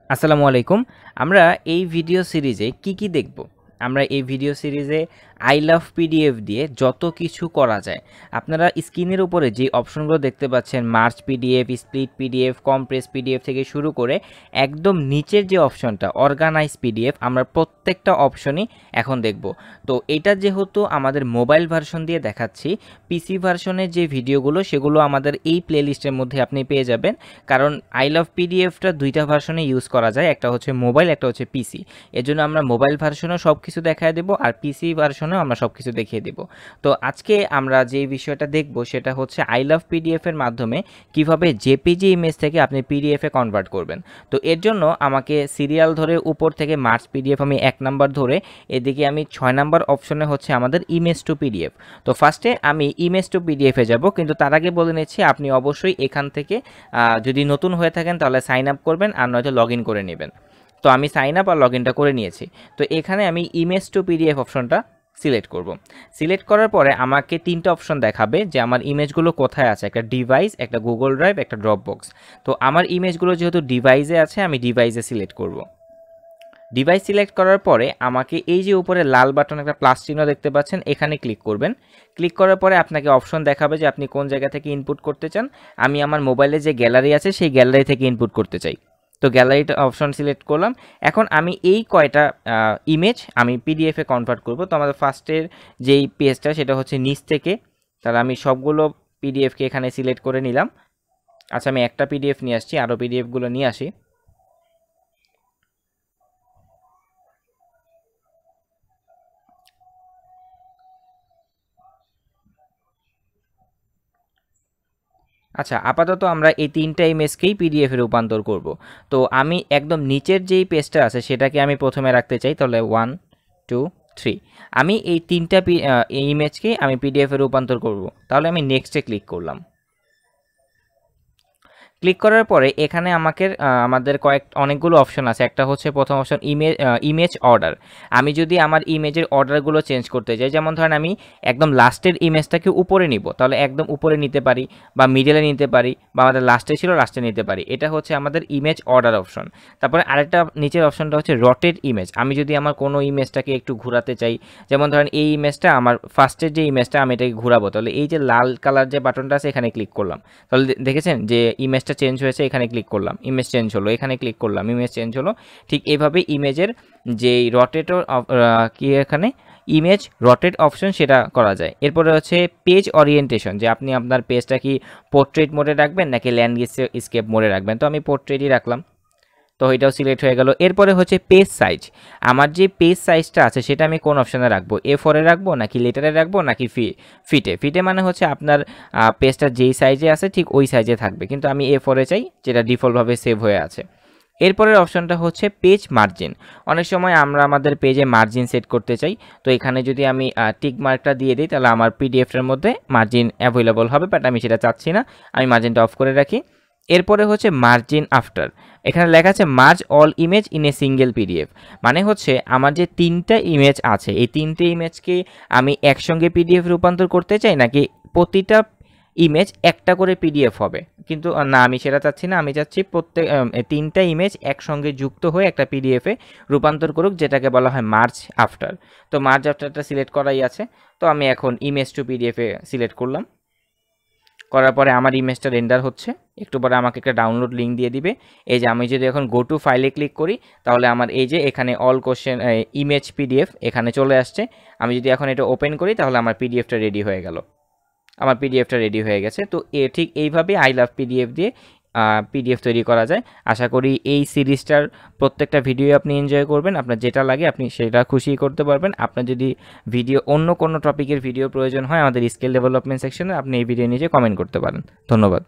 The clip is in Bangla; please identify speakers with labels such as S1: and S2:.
S1: আসসালামু আলাইকুম। আমরা এই ভিডিও সিরিজে কি দেখব? আমরা এই ভিডিও সিরিজে আই লাভ পিডিএফ দিয়ে যত কিছু করা যায়। আপনারা স্ক্রিনের উপরে যে অপশনগুলো দেখতে পাচ্ছেন merge PDF, split PDF, compress PDF থেকে শুরু করে একদম নিচের যে অপশনটা অর্গানাইজ পিডিএফ, আমরা প্রত্যেকটা অপশনই এখন দেখব। তো এটা যেহেতু আমাদের মোবাইল ভার্সন দিয়ে দেখাচ্ছি, পিসি ভার্সনের যে ভিডিওগুলো সেগুলো আমাদের এই প্লেলিস্টের মধ্যে আপনি পেয়ে যাবেন। কারণ আই লাভ পিডিএফটা দুইটা ভার্সনে ইউজ করা যায়, একটা হচ্ছে মোবাইল, একটা হচ্ছে পিসি। এজন্য আমরা মোবাইল ভার্সনেও সব কিছু দেখায় দেবো আর পিসি ভার্সনেও আমরা সব কিছু দেখিয়ে দেব। তো আজকে আমরা যে বিষয়টা দেখব সেটা হচ্ছে আই লাভ পিডিএফ এর মাধ্যমে কিভাবে জেপিজি ইমেজ থেকে আপনি পিডিএফে কনভার্ট করবেন। তো এর জন্য আমাকে সিরিয়াল ধরে উপর থেকে মার্চ পিডিএফ আমি 1 নাম্বার ধরে, এদিকে আমি 6 নাম্বার অপশনে হচ্ছে আমাদের ইমেজ টু পিডিএফ। তো ফার্স্টে আমি ইমেজ টু পিডিএফে যাব, কিন্তু তার আগে বলে নিচ্ছি আপনি অবশ্যই এখান থেকে যদি নতুন হয়ে থাকেন তাহলে সাইন আপ করবেন, আর নয়তো লগ ইন করে নেবেন। তো আমি সাইন আপ আর লগ ইনটা করে নিয়েছি। তো এখানে আমি ইমেজ টু পিডিএফ অপশনটা সিলেক্ট করব। সিলেক্ট করার পরে আমাকে 3টা অপশন দেখাবে যে আমার ইমেজগুলো কোথায় আছে, একটা ডিভাইস, একটা গুগল ড্রাইভ, একটা ড্রপ বক্স। তো আমার ইমেজগুলো যেহেতু ডিভাইসে আছে আমি ডিভাইসে সিলেক্ট করব। ডিভাইস সিলেক্ট করার পরে আমাকে এই যে উপরে লাল বাটন একটা প্লাস চিহ্ন দেখতে পাচ্ছেন, এখানে ক্লিক করবেন। ক্লিক করার পরে আপনাকে অপশন দেখাবে যে আপনি কোন জায়গা থেকে ইনপুট করতে চান। আমি আমার মোবাইলে যে গ্যালারি আছে সেই গ্যালারি থেকে ইনপুট করতে চাই। তো গ্যালারিটা অপশন সিলেক্ট করলাম। এখন আমি এই কয়টা ইমেজ আমি পিডিএফে কনভার্ট করব। তো আমাদের ফার্স্টের যেই পেজটা সেটা হচ্ছে নিচ থেকে, তাহলে আমি সবগুলো পিডিএফকে এখানে সিলেক্ট করে নিলাম। আচ্ছা, আমি একটা পিডিএফ নিয়ে আসছি, আরও পিডিএফগুলো নিয়ে আসি। আচ্ছা, আপাতত আমরা এই 3টা ইমেজকেই পিডিএফে রূপান্তর করব। তো আমি একদম নিচের যেই পেজটা আছে সেটাকে আমি প্রথমে রাখতে চাই, তাহলে 1 2 3 আমি এই 3টা ইমেজকেই আমি পিডিএফে রূপান্তর করব। তাহলে আমি নেক্সটে ক্লিক করলাম। ক্লিক করার পরে এখানে আমাদের অনেকগুলো অপশন আছে। একটা হচ্ছে প্রথম অপশন ইমেজ অর্ডার। আমি যদি আমার ইমেজের অর্ডারগুলো চেঞ্জ করতে চাই, যেমন ধরেন আমি একদম লাস্টের ইমেজটাকে উপরে নিব, তাহলে একদম উপরে নিতে পারি, বা মিডলে নিতে পারি, বা আমাদের লাস্টে ছিল লাস্টে নিতে পারি। এটা হচ্ছে আমাদের ইমেজ অর্ডার অপশন। তারপরে আরেকটা নিচের অপশনটা হচ্ছে রটেট ইমেজ। আমি যদি আমার কোনো ইমেজটাকে একটু ঘোরাতে চাই, যেমন ধরেন এই ইমেজটা আমার ফার্স্টের যে ইমেজটা আমি এটাকে ঘোরাবো, তাহলে এই যে লাল কালার যে বাটনটা আছে এখানে ক্লিক করলাম। তাহলে দেখেছেন যে ইমেজটা চেঞ্জ হয়েছে, এখানে ক্লিক করলাম, ইমেজ চেঞ্জ হলো, এখানে ক্লিক করলাম, ইমেজ চেঞ্জ হলো। ঠিক এইভাবে ইমেজের যেই রটেটর কি এখানে ইমেজ রটেট অপশন সেটা করা যায়। এরপরে হচ্ছে পেজ ওরিয়েন্টেশন, যে আপনি আপনার পেজটা কি পোর্ট্রেট মোডে রাখবেন নাকি ল্যান্ডস্কেপ মোডে রাখবেন। তো আমি পোর্ট্রেটই রাখলাম, তো এটাও সিলেক্ট হয়ে গেল। এরপরে হচ্ছে পেজ সাইজ। আমার যে পেজ সাইজটা আছে সেটা আমি কোন অপশানে রাখবো, A4 এ রাখবো নাকি লেটারে রাখবো নাকি ফিটে মানে হচ্ছে আপনার পেজটা যেই সাইজে আছে ঠিক ওই সাইজে থাকবে, কিন্তু আমি A4 এ চাই, যেটা ডিফল্টভাবে সেভ হয়ে আছে। এরপরের অপশনটা হচ্ছে পেজ মার্জিন। অনেক সময় আমরা আমাদের পেজে মার্জিন সেট করতে চাই, তো এখানে যদি আমি টিক মার্কটা দিয়ে দিই তাহলে আমার পিডিএফটার মধ্যে মার্জিন অ্যাভেলেবল হবে, বাট আমি সেটা চাচ্ছি না, আমি মার্জিনটা অফ করে রাখি। এরপরে হচ্ছে মার্জিন আফটার। এখানে লেখা আছে merge all image in a single PDF, মানে হচ্ছে আমার যে 3টা ইমেজ আছে এই 3টে ইমেজকে আমি একসঙ্গে পিডিএফ রূপান্তর করতে চাই, নাকি প্রতিটা ইমেজ একটা করে পিডিএফ হবে। কিন্তু না, আমি সেটা চাচ্ছি না, আমি চাচ্ছি প্রত্যেক 3টা ইমেজ একসঙ্গে যুক্ত হয়ে একটা পিডিএফে রূপান্তর করুক, যেটাকে বলা হয় মার্জ আফটার। তো মার্জ আফটারটা সিলেক্ট করাই আছে। তো আমি এখন ইমেজ টু পিডিএফে সিলেক্ট করলাম। করার পরে আমার ইমেজটা রেন্ডার হচ্ছে, একটু পরে আমাকে একটা ডাউনলোড লিঙ্ক দিয়ে দিবে। এই যে আমি যদি এখন গো টু ফাইলে ক্লিক করি তাহলে আমার এই যে এখানে অল কোশ্চেন ইমেজ পিডিএফ এখানে চলে আসছে। আমি যদি এখন এটা ওপেন করি তাহলে আমার পিডিএফটা রেডি হয়ে গেল, আমার পিডিএফটা রেডি হয়ে গেছে। তো ঠিক এইভাবে আই লাভ পিডিএফ দিয়ে পিডিএফ তৈরি করা যায়। আশা করি এই সিরিজটার প্রত্যেকটা ভিডিও আপনি এনজয় করবেন, আপনার যেটা লাগে আপনি সেটা খুশি করতে পারবেন। আপনার যদি অন্য কোনো টপিকের ভিডিও প্রয়োজন হয় আমাদের স্কিল ডেভেলপমেন্ট সেকশনে আপনি এই ভিডিও নিচে কমেন্ট করতে পারেন। ধন্যবাদ।